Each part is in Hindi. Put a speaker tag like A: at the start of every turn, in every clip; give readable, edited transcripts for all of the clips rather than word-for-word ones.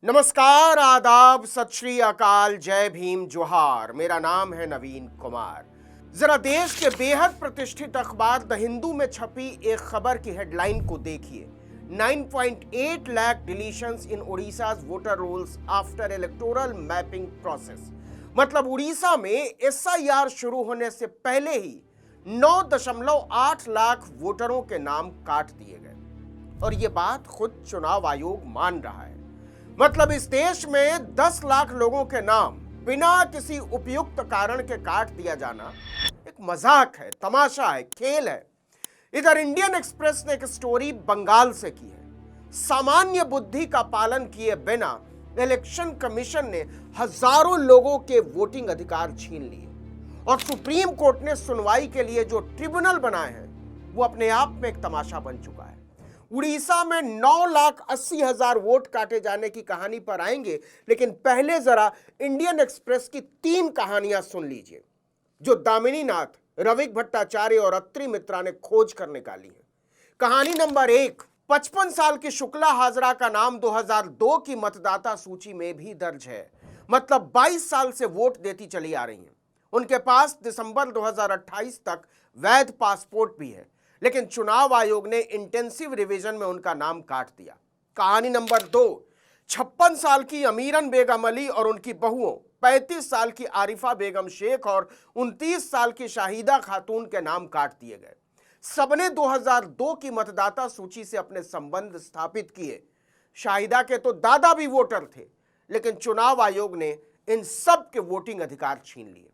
A: नमस्कार, आदाब, सत श्री अकाल, जय भीम, जोहार। मेरा नाम है नवीन कुमार। जरा देश के बेहद प्रतिष्ठित अखबार द हिंदू में छपी एक खबर की हेडलाइन को देखिए। 9.8 lakh deletions in Orissa's voter rolls after electoral mapping process. मतलब उड़ीसा में एसआईआर शुरू होने से पहले ही 9.8 लाख वोटरों के नाम काट दिए गए और ये बात खुद चुनाव आयोग मान रहा है। मतलब इस देश में 10 लाख लोगों के नाम बिना किसी उपयुक्त कारण के काट दिया जाना एक मजाक है, तमाशा है, खेल है। इधर इंडियन एक्सप्रेस ने एक स्टोरी बंगाल से की है। सामान्य बुद्धि का पालन किए बिना इलेक्शन कमीशन ने हजारों लोगों के वोटिंग अधिकार छीन लिए और सुप्रीम कोर्ट ने सुनवाई के लिए जो ट्रिब्यूनल बनाए हैं वो अपने आप में एक तमाशा बन चुका है। उड़ीसा में 9,80,000 वोट काटे जाने की कहानी पर आएंगे, लेकिन पहले जरा इंडियन एक्सप्रेस की 3 कहानियां सुन लीजिए जो दामिनी नाथ, रविक भट्टाचार्य और अत्रि मित्रा ने खोज कर निकाली है। कहानी नंबर 1, 55 साल की शुक्ला हाजरा का नाम 2002 की मतदाता सूची में भी दर्ज है। मतलब 22 साल से वोट देती चली आ रही हैं। उनके पास दिसंबर 2028 तक वैध पासपोर्ट भी है, लेकिन चुनाव आयोग ने इंटेंसिव रिवीजन में उनका नाम काट दिया। कहानी नंबर 2, 56 साल की अमीरन बेगम अली और उनकी बहुओं 35 साल की आरिफा बेगम शेख और 29 साल की शाहिदा खातून के नाम काट दिए गए। सबने 2002 की मतदाता सूची से अपने संबंध स्थापित किए। शाहिदा के तो दादा भी वोटर थे, लेकिन चुनाव आयोग ने इन सब के वोटिंग अधिकार छीन लिए।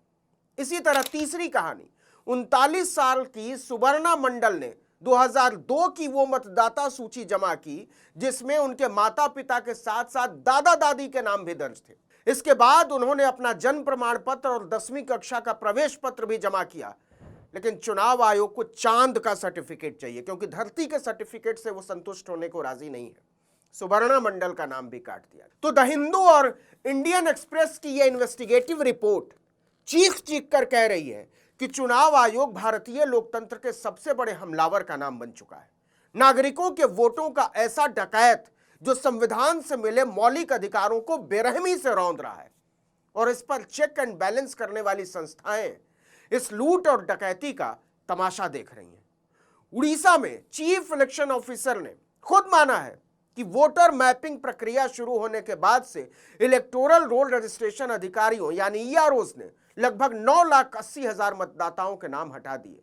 A: इसी तरह तीसरी कहानी, 39 साल की सुवर्णा मंडल ने 2002 की वो मतदाता सूची जमा की जिसमें उनके माता पिता के साथ साथ दादा दादी के नाम भी दर्ज थे। इसके बाद उन्होंने अपना जन्म प्रमाण पत्र और 10वीं कक्षा का प्रवेश पत्र भी जमा किया, लेकिन चुनाव आयोग को चांद का सर्टिफिकेट चाहिए क्योंकि धरती के सर्टिफिकेट से वो संतुष्ट होने को राजी नहीं है। सुवर्णा मंडल का नाम भी काट दिया। तो द हिंदू और इंडियन एक्सप्रेस की यह इन्वेस्टिगेटिव रिपोर्ट चीख चीख कर कह रही है कि चुनाव आयोग भारतीय लोकतंत्र के सबसे बड़े हमलावर का नाम बन चुका है। नागरिकों के वोटों का ऐसा डकैत जो संविधान से मिले मौलिक अधिकारों को बेरहमी से रौंद रहा है, और इस पर चेक एंड बैलेंस करने वाली संस्थाएं इस लूट और डकैती का तमाशा देख रही हैं। उड़ीसा में चीफ इलेक्शन ऑफिसर ने खुद माना है कि वोटर मैपिंग प्रक्रिया शुरू होने के बाद से इलेक्टोरल रोल रजिस्ट्रेशन अधिकारियों यानी ईआरओज ने लगभग 9,80,000 मतदाताओं के नाम हटा दिए।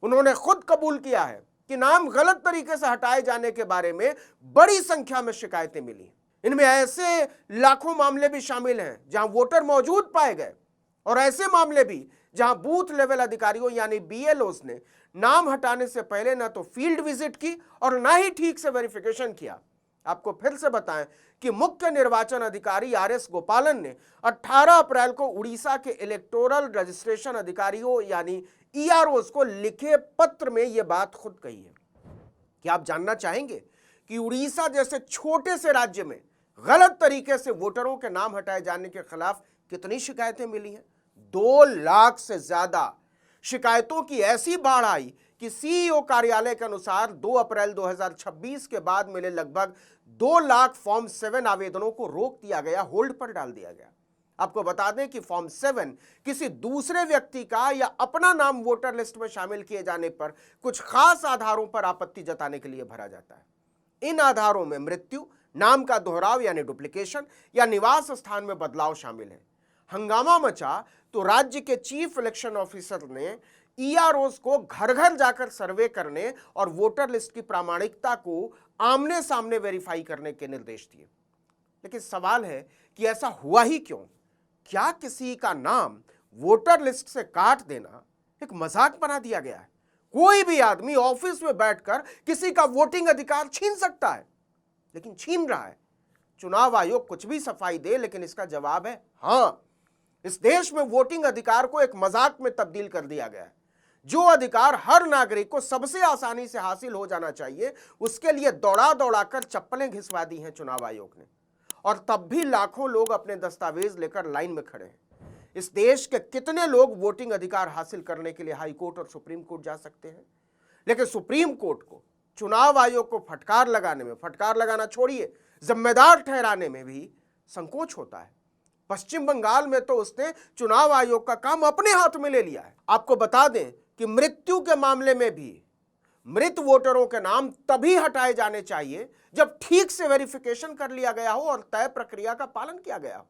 A: उन्होंने खुद कबूल किया है कि नाम गलत तरीके से हटाए जाने के बारे में बड़ी संख्या में शिकायतें मिली। इनमें ऐसे लाखों मामले भी शामिल हैं जहां वोटर मौजूद पाए गए और ऐसे मामले भी जहां बूथ लेवल अधिकारियों यानी बीएलओस ने नाम हटाने से पहले ना तो फील्ड विजिट की और ना ही ठीक से वेरिफिकेशन किया। आपको फिर से बताएं कि मुख्य निर्वाचन अधिकारी आरएस गोपालन ने 18 अप्रैल को उड़ीसा के इलेक्टोरल रजिस्ट्रेशन अधिकारियों यानी ईआरओस को लिखे पत्र में यह बात खुद कही है। क्या आप जानना चाहेंगे कि उड़ीसा जैसे छोटे से राज्य में गलत तरीके से वोटरों के नाम हटाए जाने के खिलाफ कितनी शिकायतें मिली हैं? 2 लाख से ज्यादा शिकायतों की ऐसी बाढ़ आई कि सीईओ कार्यालय के अनुसार 2 अप्रैल 2026 के बाद मिले लगभग 2 लाख फॉर्म 7 आवेदनों को रोक दिया गया, होल्ड पर डाल दिया गया। आपको बता दें कि फॉर्म 7 किसी दूसरे व्यक्ति का या अपना नाम वोटर लिस्ट में शामिल किए जाने पर कुछ खास आधारों पर आपत्ति जताने के लिए भरा जाता है। इन आधारों में मृत्यु, नाम का दोहराव यानी डुप्लीकेशन या निवास स्थान में बदलाव शामिल है। हंगामा मचा तो राज्य के चीफ इलेक्शन ऑफिसर ने ईआरओस को घर घर जाकर सर्वे करने और वोटर लिस्ट की प्रामाणिकता को आमने सामने वेरीफाई करने के निर्देश दिए। लेकिन सवाल है कि ऐसा हुआ ही क्यों? क्या किसी का नाम वोटर लिस्ट से काट देना एक मजाक बना दिया गया है? कोई भी आदमी ऑफिस में बैठकर किसी का वोटिंग अधिकार छीन सकता है, लेकिन छीन रहा है। चुनाव आयोग कुछ भी सफाई दे, लेकिन इसका जवाब है हां। इस देश में वोटिंग अधिकार को एक मजाक में तब्दील कर दिया गया है। जो अधिकार हर नागरिक को सबसे आसानी से हासिल हो जाना चाहिए, उसके लिए दौड़ा दौड़ा कर चप्पलें घिसवा दी हैं चुनाव आयोग ने, और तब भी लाखों लोग अपने दस्तावेज लेकर लाइन में खड़े हैं। इस देश के कितने लोग वोटिंग अधिकार हासिल करने के लिए हाई कोर्ट और सुप्रीम कोर्ट जा सकते हैं, लेकिन सुप्रीम कोर्ट को चुनाव आयोग को फटकार लगाने में, फटकार लगाना छोड़िए, जिम्मेदार ठहराने में भी संकोच होता है। पश्चिम बंगाल में तो उसने चुनाव आयोग का काम अपने हाथ में ले लिया है। आपको बता दें कि मृत्यु के मामले में भी मृत वोटरों के नाम तभी हटाए जाने चाहिए जब ठीक से वेरिफिकेशन कर लिया गया हो और तय प्रक्रिया का पालन किया गया हो।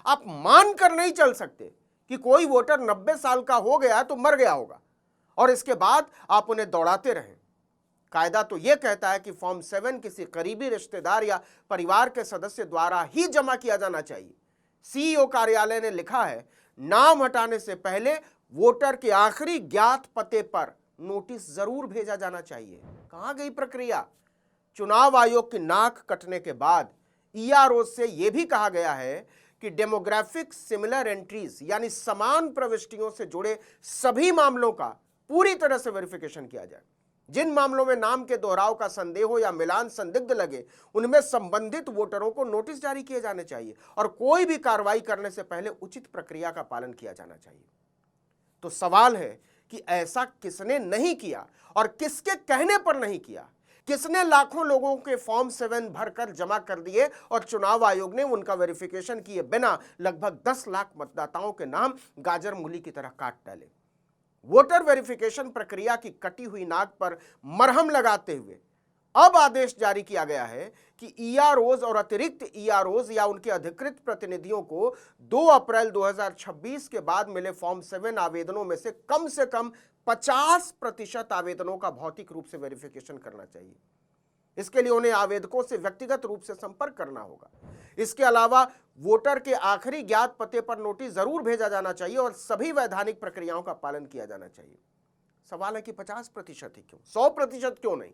A: आप मान कर नहीं चल सकते कि कोई वोटर 90 साल का हो गया तो मर गया होगा और इसके बाद आप उन्हें दौड़ाते रहें। कायदा तो यह कहता है कि फॉर्म 7 किसी करीबी रिश्तेदार या परिवार के सदस्य द्वारा ही जमा किया जाना चाहिए। सीईओ कार्यालय ने लिखा है, नाम हटाने से पहले वोटर के आखिरी ज्ञात पते पर नोटिस जरूर भेजा जाना चाहिए। कहां गई प्रक्रिया? चुनाव आयोग की नाक कटने के बाद ईआरओ से यह भी कहा गया है कि डेमोग्राफिक सिमिलर एंट्रीज यानी समान प्रविष्टियों से जुड़े सभी मामलों का पूरी तरह से वेरिफिकेशन किया जाए। जिन मामलों में नाम के दोहराव का संदेह हो या मिलान संदिग्ध लगे, उनमें संबंधित वोटरों को नोटिस जारी किए जाने चाहिए और कोई भी कार्रवाई करने से पहले उचित प्रक्रिया का पालन किया जाना चाहिए। तो सवाल है कि ऐसा किसने नहीं किया और किसके कहने पर नहीं किया? किसने लाखों लोगों के फॉर्म 7 भरकर जमा कर दिए और चुनाव आयोग ने उनका वेरिफिकेशन किए बिना लगभग 10 लाख मतदाताओं के नाम गाजर मूली की तरह काट डाले? वोटर वेरिफिकेशन प्रक्रिया की कटी हुई नाक पर मरहम लगाते हुए अब आदेश जारी किया गया है कि ईआरओज और अतिरिक्त ईआरओज या उनके अधिकृत प्रतिनिधियों को 2 अप्रैल 2026 के बाद मिले फॉर्म 7 आवेदनों में से कम 50% आवेदनों का भौतिक रूप से वेरिफिकेशन करना चाहिए। इसके लिए उन्हें आवेदकों से व्यक्तिगत रूप से संपर्क करना होगा। इसके अलावा वोटर के आखिरी ज्ञात पते पर नोटिस जरूर भेजा जाना चाहिए और सभी वैधानिक प्रक्रियाओं का पालन किया जाना चाहिए। सवाल है कि 50% ही क्यों, 100% क्यों नहीं?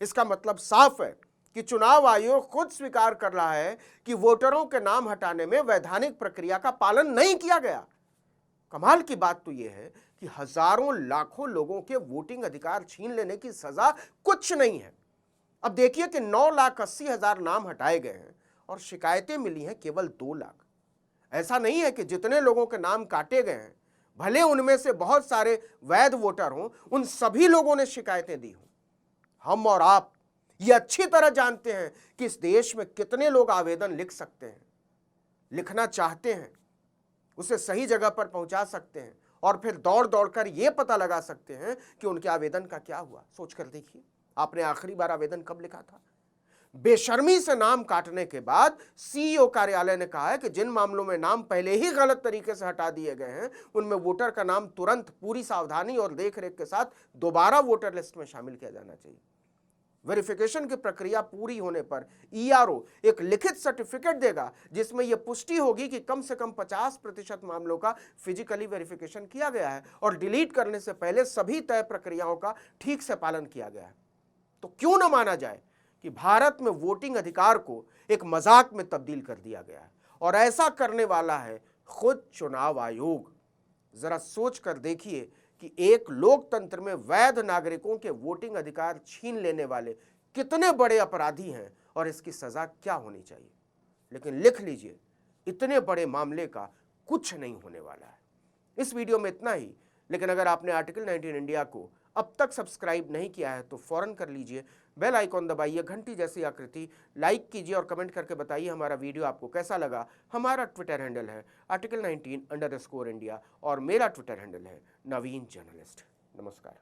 A: इसका मतलब साफ है कि चुनाव आयोग खुद स्वीकार कर रहा है कि वोटरों के नाम हटाने में वैधानिक प्रक्रिया का पालन नहीं किया गया। कमाल की बात तो यह है कि हजारों लाखों लोगों के वोटिंग अधिकार छीन लेने की सजा कुछ नहीं है। अब देखिए कि 9,80,000 नाम हटाए गए हैं और शिकायतें मिली हैं केवल 2 लाख। ऐसा नहीं है कि जितने लोगों के नाम काटे गए हैं, भले उनमें से बहुत सारे वैध वोटर हों, उन सभी लोगों ने शिकायतें दी हों। हम और आप ये अच्छी तरह जानते हैं कि इस देश में कितने लोग आवेदन लिख सकते हैं, लिखना चाहते हैं, उसे सही जगह पर पहुंचा सकते हैं और फिर दौड़ दौड़ कर यह पता लगा सकते हैं कि उनके आवेदन का क्या हुआ। सोच कर देखिए, आपने आखिरी बार आवेदन कब लिखा था? बेशर्मी से नाम काटने के बाद सीईओ कार्यालय ने कहा है कि जिन मामलों में नाम पहले ही गलत तरीके से हटा दिए गए हैं, उनमें वोटर का नाम तुरंत पूरी सावधानी और देखरेख के साथ दोबारा वोटर लिस्ट में शामिल किया जाना चाहिए। वेरिफिकेशन की प्रक्रिया पूरी होने पर ईआरओ एक लिखित सर्टिफिकेट देगा जिसमें यह पुष्टि होगी कि कम से कम 50% मामलों का फिजिकली वेरिफिकेशन किया गया है और डिलीट करने से पहले सभी तय प्रक्रियाओं का ठीक से पालन किया गया है। तो क्यों न माना जाए कि भारत में वोटिंग अधिकार को एक मजाक में तब्दील कर दिया गया है और ऐसा करने वाला है खुद चुनाव आयोग। जरा सोच कर देखिए कि एक लोकतंत्र में वैध नागरिकों के वोटिंग अधिकार छीन लेने वाले कितने बड़े अपराधी हैं और इसकी सजा क्या होनी चाहिए। लेकिन लिख लीजिए, इतने बड़े मामले का कुछ नहीं होने वाला है। इस वीडियो में इतना ही, लेकिन अगर आपने आर्टिकल 19 इंडिया को अब तक सब्सक्राइब नहीं किया है तो फौरन कर लीजिए, बेल आइकॉन दबाइए, घंटी जैसी आकृति, लाइक कीजिए और कमेंट करके बताइए हमारा वीडियो आपको कैसा लगा। हमारा ट्विटर हैंडल है article19_India और मेरा ट्विटर हैंडल है नवीन जर्नलिस्ट। नमस्कार।